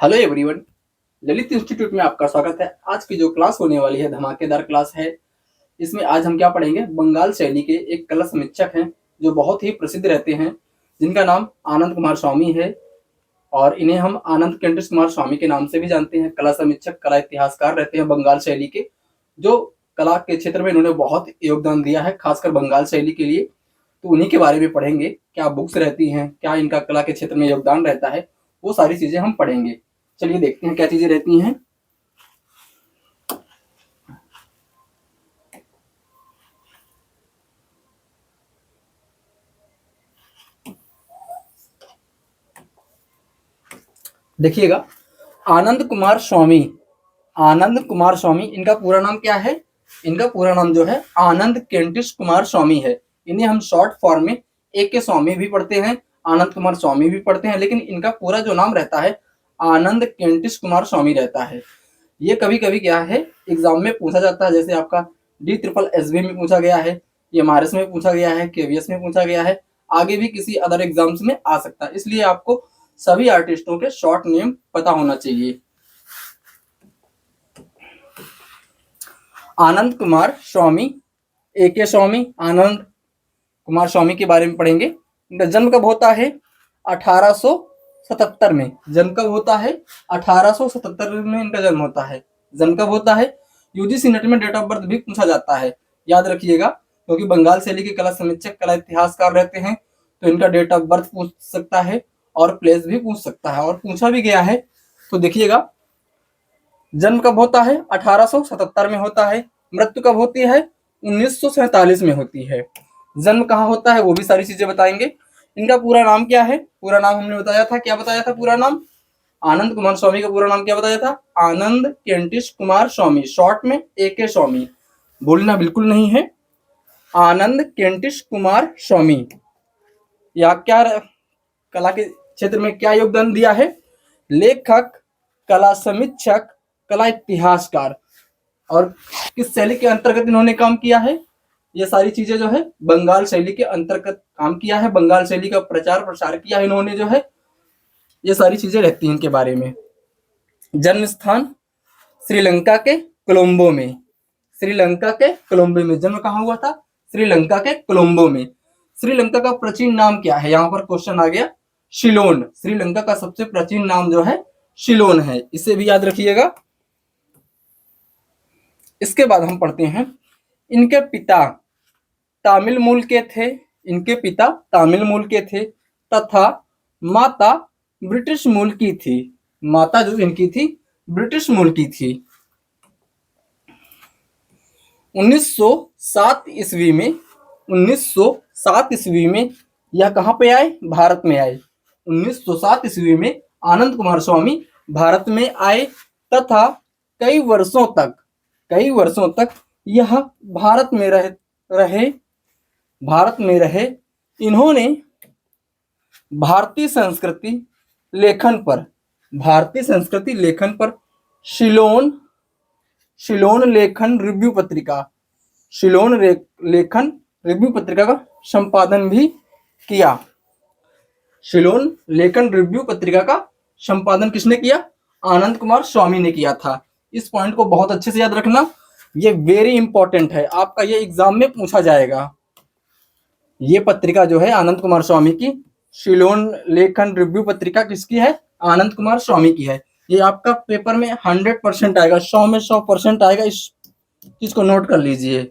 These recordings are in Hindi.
Hello everyone. ललित इंस्टीट्यूट में आपका स्वागत है। आज की जो क्लास होने वाली है धमाकेदार क्लास है। इसमें आज हम क्या पढ़ेंगे, बंगाल शैली के एक कला समीक्षक हैं जो बहुत ही प्रसिद्ध रहते हैं, जिनका नाम आनंद कुमार स्वामी है और इन्हें हम आनंद केंटिस कुमार स्वामी के नाम से भी जानते हैं। कला समीक्षक, कला इतिहासकार रहते हैं बंगाल शैली के, जो कला के क्षेत्र में इन्होंने बहुत योगदान दिया है, खासकर बंगाल शैली के लिए। तो उन्हीं के बारे में पढ़ेंगे, क्या बुक्स रहती हैं, क्या इनका कला के क्षेत्र में योगदान रहता है, वो सारी चीजें हम पढ़ेंगे। चलिए देखते हैं क्या चीजें रहती हैं। देखिएगा, आनंद कुमार स्वामी, आनंद कुमार स्वामी, इनका पूरा नाम क्या है? इनका पूरा नाम जो है आनंद केंटिस कुमार स्वामी है। इन्हें हम शॉर्ट फॉर्म में ए के स्वामी भी पढ़ते हैं, आनंद कुमार स्वामी भी पढ़ते हैं, लेकिन इनका पूरा जो नाम रहता है आनंद केंटिस कुमार स्वामी रहता है। ये कभी कभी क्या है, एग्जाम में पूछा जाता है, जैसे आपका DSSB में पूछा गया है, MRS में पूछा गया है, KVS में पूछा गया है, आगे भी किसी अदर एग्जाम्स में आ सकता है। इसलिए आपको सभी आर्टिस्टों के शॉर्ट नेम पता होना चाहिए। आनंद कुमार स्वामी, AK स्वामी, आनंद कुमार स्वामी के बारे में पढ़ेंगे। इनका जन्म कब होता है? 1877 में। जन्म कब होता है? 1877 में इनका जन्म होता है। जन्म कब होता है? UGC नेट में डेट ऑफ बर्थ भी पूछा जाता है, याद रखिएगा, क्योंकि बंगाल शैली के कला समीक्षक, कला इतिहासकार रहते हैं, तो इनका डेट ऑफ बर्थ पूछ सकता है और प्लेस भी पूछ सकता है, और पूछा भी गया है। तो देखिएगा, जन्म कब होता है? 1877 में होता है। मृत्यु कब होती है? 1947 में होती है। जन्म कहाँ होता है वो भी सारी चीजें बताएंगे। इनका पूरा नाम क्या है? पूरा नाम हमने बताया था, क्या बताया था पूरा नाम? आनंद कुमार स्वामी का पूरा नाम क्या बताया था? आनंद केंटिस कुमार स्वामी, शॉर्ट में AK स्वामी, भूलना बिल्कुल नहीं है। आनंद केंटिस कुमार स्वामी, या क्या कला के क्षेत्र में क्या योगदान दिया है? लेखक, कला समीक्षक, कला इतिहासकार, और किस शैली के अंतर्गत इन्होंने काम किया है? ये सारी चीजें जो है बंगाल शैली के अंतर्गत काम किया है, बंगाल शैली का प्रचार प्रसार किया है इन्होंने, जो है ये सारी चीजें रहती हैं इनके बारे में। जन्म स्थान श्रीलंका के कोलंबो में, श्रीलंका के कोलंबो में जन्म कहाँ हुआ था? श्रीलंका के कोलंबो में। श्रीलंका का प्राचीन नाम क्या है? यहाँ पर क्वेश्चन आ गया, शिलोन। श्रीलंका का सबसे प्राचीन नाम जो है शिलोन है, इसे भी याद रखिएगा। इसके बाद हम पढ़ते हैं, इनके पिता तमिल मूल के थे, इनके पिता तमिल मूल के थे, तथा माता ब्रिटिश मूल की थी। माता जो इनकी थी ब्रिटिश मूल की थी। 1907 ईस्वी में, 1907 ईस्वी में यह कहाँ पे आए? भारत में आए। 1907 ईस्वी में आनंद कुमार स्वामी भारत में आए, तथा कई वर्षों तक यह भारत में रहे। इन्होंने भारतीय संस्कृति लेखन पर शिलोन लेखन रिव्यू पत्रिका का संपादन भी किया। शिलोन लेखन रिव्यू पत्रिका का संपादन किसने किया? आनंद कुमार स्वामी ने किया था। इस पॉइंट को बहुत अच्छे से याद रखना, ये वेरी इंपॉर्टेंट है, आपका ये एग्जाम में पूछा जाएगा। ये पत्रिका जो है आनंद कुमार स्वामी की, शिलोन लेखन रिव्यू पत्रिका किसकी है? आनंद कुमार स्वामी की है। ये आपका पेपर में 100% आएगा, 100 में 100% आएगा, इस चीज को नोट कर लीजिए।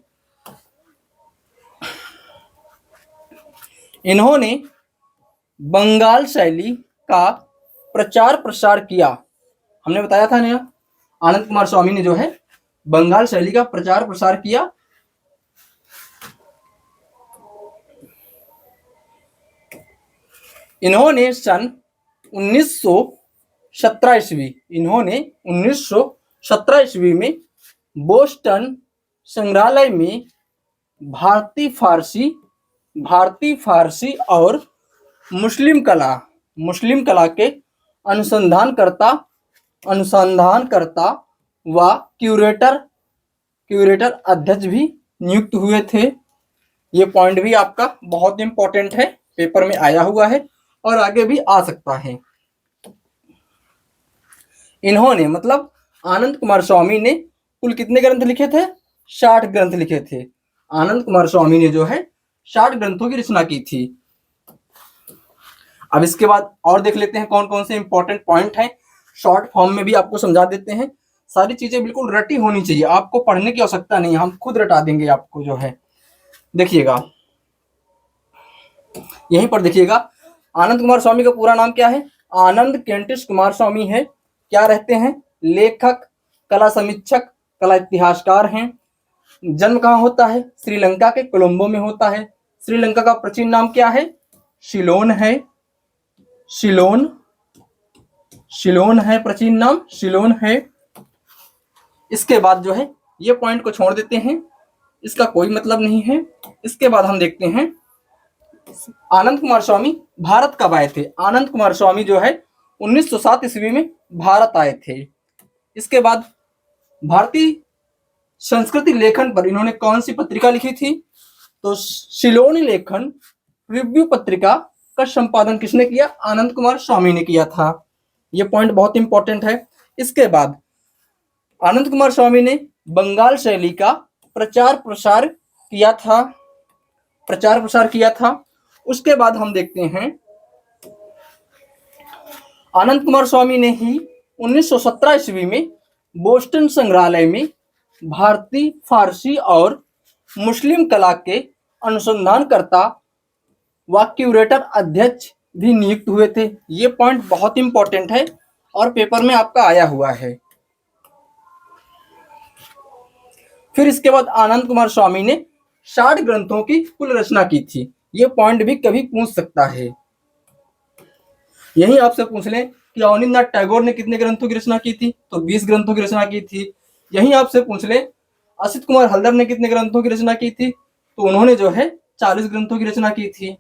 इन्होंने बंगाल शैली का प्रचार प्रसार किया। हमने बताया था ना, आनंद कुमार स्वामी ने जो है बंगाल शैली का प्रचार प्रसार किया। इन्होंने सन 1917 ईस्वी में बोस्टन संग्रहालय में भारतीय फारसी और मुस्लिम कला के अनुसंधानकर्ता व क्यूरेटर अध्यक्ष भी नियुक्त हुए थे। ये पॉइंट भी आपका बहुत इंपॉर्टेंट है, पेपर में आया हुआ है और आगे भी आ सकता है। इन्होंने मतलब आनंद कुमार स्वामी ने कुल कितने ग्रंथ लिखे थे? 60 ग्रंथ लिखे थे। आनंद कुमार स्वामी ने जो है 60 ग्रंथों की रचना की थी। अब इसके बाद और देख लेते हैं कौन कौन से इंपॉर्टेंट पॉइंट हैं। शॉर्ट फॉर्म में भी आपको समझा देते हैं। सारी चीजें बिल्कुल रटी होनी चाहिए, आपको पढ़ने की आवश्यकता नहीं, हम खुद रटा देंगे आपको जो है। देखिएगा, यहीं पर देखिएगा, आनंद कुमार स्वामी का पूरा नाम क्या है? आनंद केंटिस कुमार स्वामी है। क्या रहते हैं? लेखक, कला समीक्षक, कला इतिहासकार हैं। जन्म कहाँ होता है? श्रीलंका के कोलंबो में होता है। श्रीलंका का प्राचीन नाम क्या है? सिलोन है। सिलोन है प्राचीन नाम, सिलोन है। इसके बाद जो है ये पॉइंट को छोड़ देते हैं, इसका कोई मतलब नहीं है। इसके बाद हम देखते हैं आनंद कुमार स्वामी भारत कब आए थे। आनंद कुमार स्वामी जो है 1907 ईस्वी में भारत आए थे। इसके बाद भारतीय संस्कृति लेखन पर इन्होंने कौन सी पत्रिका लिखी थी? तो सिलोन लेखन रिव्यू पत्रिका का संपादन किसने किया? आनंद कुमार स्वामी ने किया था। यह पॉइंट बहुत इंपॉर्टेंट है। इसके बाद आनंद कुमार स्वामी ने बंगाल शैली का प्रचार प्रसार किया था। उसके बाद हम देखते हैं आनंद कुमार स्वामी ने ही 1917 ईस्वी में बोस्टन संग्रहालय में भारतीय, फारसी और मुस्लिम कला के अनुसंधानकर्ता व क्यूरेटर अध्यक्ष भी नियुक्त हुए थे। ये पॉइंट बहुत इंपॉर्टेंट है और पेपर में आपका आया हुआ है। फिर इसके बाद आनंद कुमार स्वामी ने 60 ग्रंथों की कुल रचना की थी। ये पॉइंट भी कभी पूछ सकता है। यही आपसे पूछ लें कि अवनींद्रनाथ टैगोर ने कितने ग्रंथों की रचना की थी? तो 20 ग्रंथों की रचना की थी। यही आपसे पूछ लें असित कुमार हल्दर ने कितने ग्रंथों की रचना की थी? तो उन्होंने जो है 40 ग्रंथों की रचना की थी।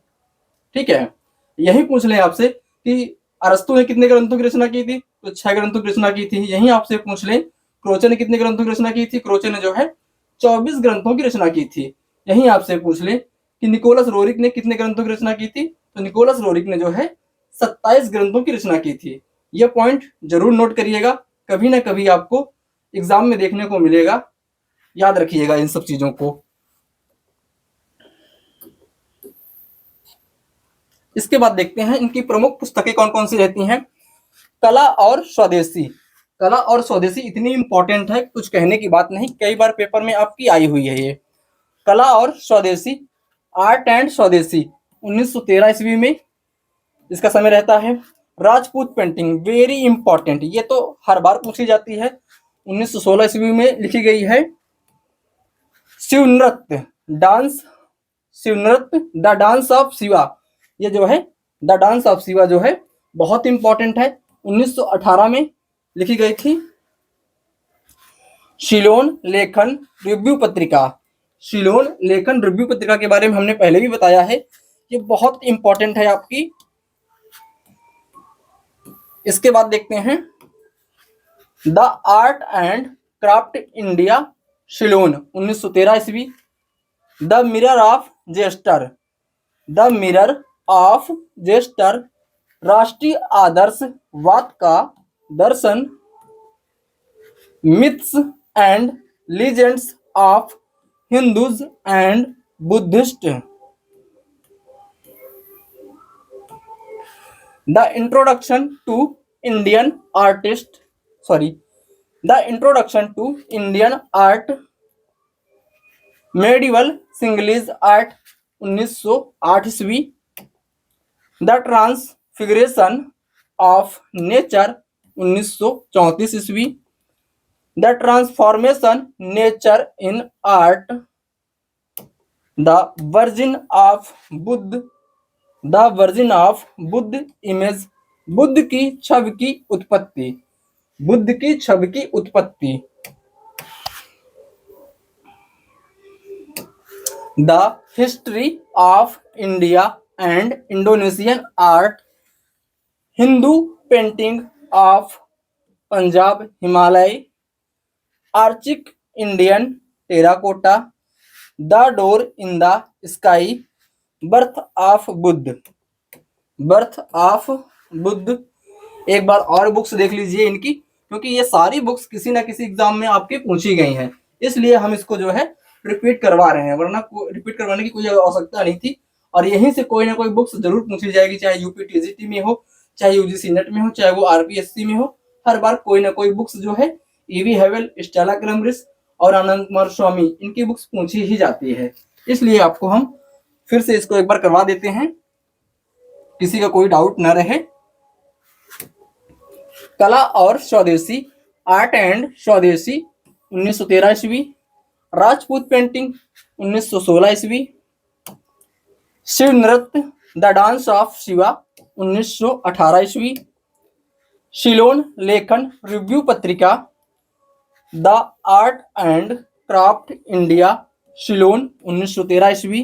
ठीक है। यही पूछ लें आपसे कि अरस्तु ने कितने ग्रंथों की रचना की थी? तो 6 ग्रंथों की रचना की थी। यही आपसे पूछ लें क्रोचे ने कितने ग्रंथों की रचना की थी? क्रोचे ने जो है 24 ग्रंथों की रचना की थी। यही आपसे पूछ लें कि निकोलस रोरिक ने कितने ग्रंथों की रचना की थी? तो निकोलस रोरिक ने जो है 27 ग्रंथों की रचना की थी। यह पॉइंट जरूर नोट करिएगा, कभी ना कभी आपको एग्जाम में देखने को मिलेगा। याद रखिएगा इन सब चीजों को। इसके बाद देखते हैं इनकी प्रमुख पुस्तकें कौन कौन सी रहती हैं। कला और स्वदेशी। कला और स्वदेशी इतनी इंपॉर्टेंट है, कुछ कहने की बात नहीं, कई बार पेपर में आपकी आई हुई है ये। कला और स्वदेशी, आर्ट एंड स्वदेशी 1913 ईस्वी में इसका समय रहता है। राजपूत पेंटिंग वेरी इंपॉर्टेंट, ये तो हर बार पूछी जाती है। 1916 ईस्वी में लिखी गई है। शिव नृत्य द डांस ऑफ शिवा, ये जो है द डांस ऑफ शिवा जो है बहुत इंपॉर्टेंट है, 1918 में लिखी गई थी। सिलोन लेखन रिव्यू पत्रिका, सिलोन लेखन रिव्यू पत्रिका के बारे में हमने पहले भी बताया है, ये बहुत इंपॉर्टेंट है आपकी। इसके बाद देखते हैं the art and craft India Ceylon 1913 ईस्वी। द मिरर ऑफ जेस्टर राष्ट्रीय आदर्शवाद का दर्शन, myths and legends of Hindus and Buddhist. The introduction to Indian art, medieval Sinhalese art 1908 ईस्वी। The transfiguration of nature 1934 ईस्वी। The transformation nature in art, the virgin of Buddha image, Buddha की छवि की उत्पत्ति। The history of India and Indonesian art, Hindu painting of Punjab Himalaya, archaic Indian terracotta, the door in the sky, birth of Buddha. एक बार और बुक्स देख लीजिए इनकी, क्योंकि ये सारी बुक्स किसी ना किसी एग्जाम में आपके पूछी गई हैं, इसलिए हम इसको जो है रिपीट करवा रहे हैं, वरना रिपीट करवाने की कोई आवश्यकता नहीं थी। और यहीं से कोई ना कोई बुक्स जरूर पूछी जाएगी, चाहे यूपी टीजीटी में हो, चाहे यूजीसी नेट में हो, चाहे वो आरपीएससी में हो। हर बार कोई ना कोई बुक्स जो है ईवी हेवल, स्टेला क्रमरिस और आनंद कुमार स्वामी, इनकी बुक्स पूछी ही जाती है। इसलिए आपको हम फिर से इसको एक बार करवा देते हैं, किसी का कोई डाउट न रहे। कला और स्वदेशी, आर्ट एंड स्वदेशी 1913 ईस्वी। राजपूत पेंटिंग 1916 ईस्वी। शिव नृत्य, द डांस ऑफ शिवा 1918 ईस्वी। शिलोन लेखन रिव्यू पत्रिका, the art and craft India Ceylon 1913 ईस्वी।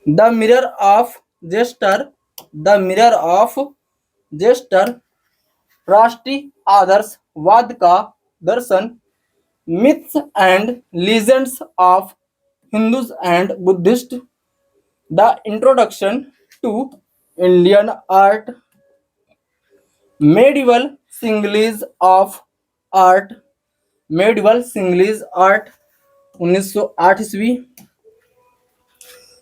The mirror of gesture, the mirror of gesture राष्ट्रीय आदर्शवाद का दर्शन, myths and legends of Hindus and Buddhist, the introduction to Indian art, medieval Sinhalese of art, medieval Sinhalese art 1908 ईस्वी।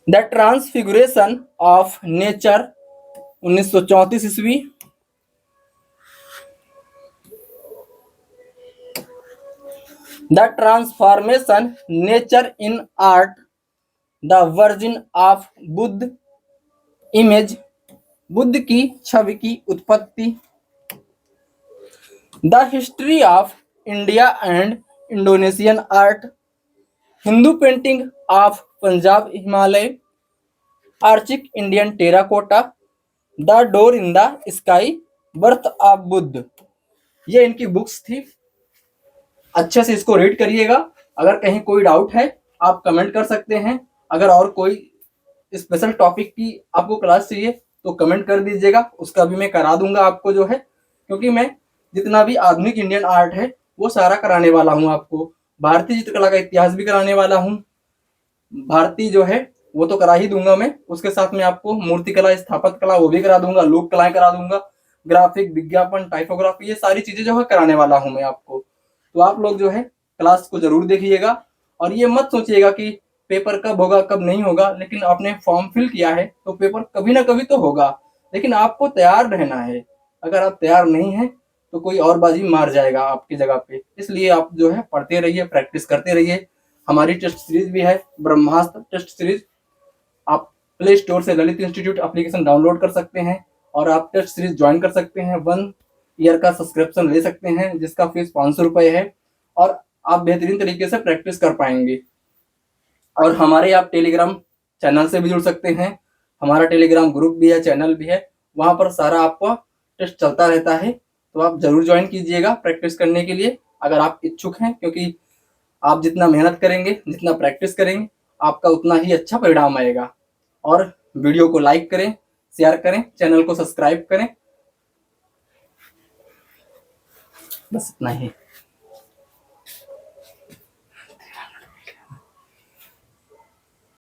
द ट्रांसफिगुरेशन ऑफ नेचर 1934 ईस्वी। The transformation nature in art, the virgin of Buddha image, Buddha की छवि की उत्पत्ति, the history of India and Indonesian art, Hindu painting of Punjab Himalaya, archaic Indian terracotta, the door in the sky, birth of Buddha. ये इनकी बुक्स थी, अच्छे से इसको रीड करिएगा। अगर कहीं कोई डाउट है आप कमेंट कर सकते हैं। अगर और कोई स्पेशल टॉपिक की आपको क्लास चाहिए तो कमेंट कर दीजिएगा, उसका भी मैं करा दूंगा आपको जो है, क्योंकि मैं जितना भी आधुनिक इंडियन आर्ट है वो सारा कराने वाला हूँ आपको। भारतीय चित्रकला का इतिहास भी कराने वाला हूँ, भारतीय जो है वो तो करा ही दूंगा मैं, उसके साथ में आपको मूर्तिकला, स्थापत्य कला वो भी करा दूंगा, लोक कलाएं करा दूंगा, ग्राफिक, विज्ञापन, टाइपोग्राफी, ये सारी चीजें जो है कराने वाला हूँ मैं आपको। तो आप लोग जो है क्लास को जरूर देखिएगा और ये मत सोचिएगा कि पेपर कब होगा कब नहीं होगा, लेकिन आपने फॉर्म फिल किया है तो पेपर कभी ना कभी तो होगा, लेकिन आपको तैयार रहना है। अगर आप तैयार नहीं है तो कोई और बाजी मार जाएगा आपकी जगह पे। इसलिए आप जो है पढ़ते रहिए, प्रैक्टिस करते रहिए। हमारी टेस्ट सीरीज भी है, ब्रह्मास्त्र टेस्ट सीरीज। आप प्ले स्टोर से ललित इंस्टीट्यूट एप्लीकेशन डाउनलोड कर सकते हैं और आप टेस्ट सीरीज ज्वाइन कर सकते हैं। 1 ईयर का सब्सक्रिप्शन ले सकते हैं जिसका फीस 500 रुपये है और आप बेहतरीन तरीके से प्रैक्टिस कर पाएंगे। और हमारे आप टेलीग्राम चैनल से भी जुड़ सकते हैं, हमारा टेलीग्राम ग्रुप भी है, चैनल भी है, वहाँ पर सारा आपका टेस्ट चलता रहता है, तो आप जरूर ज्वाइन कीजिएगा प्रैक्टिस करने के लिए अगर आप इच्छुक हैं। क्योंकि आप जितना मेहनत करेंगे, जितना प्रैक्टिस करेंगे, आपका उतना ही अच्छा परिणाम आएगा। और वीडियो को लाइक करें, शेयर करें, चैनल को सब्सक्राइब करें। बस इतना ही।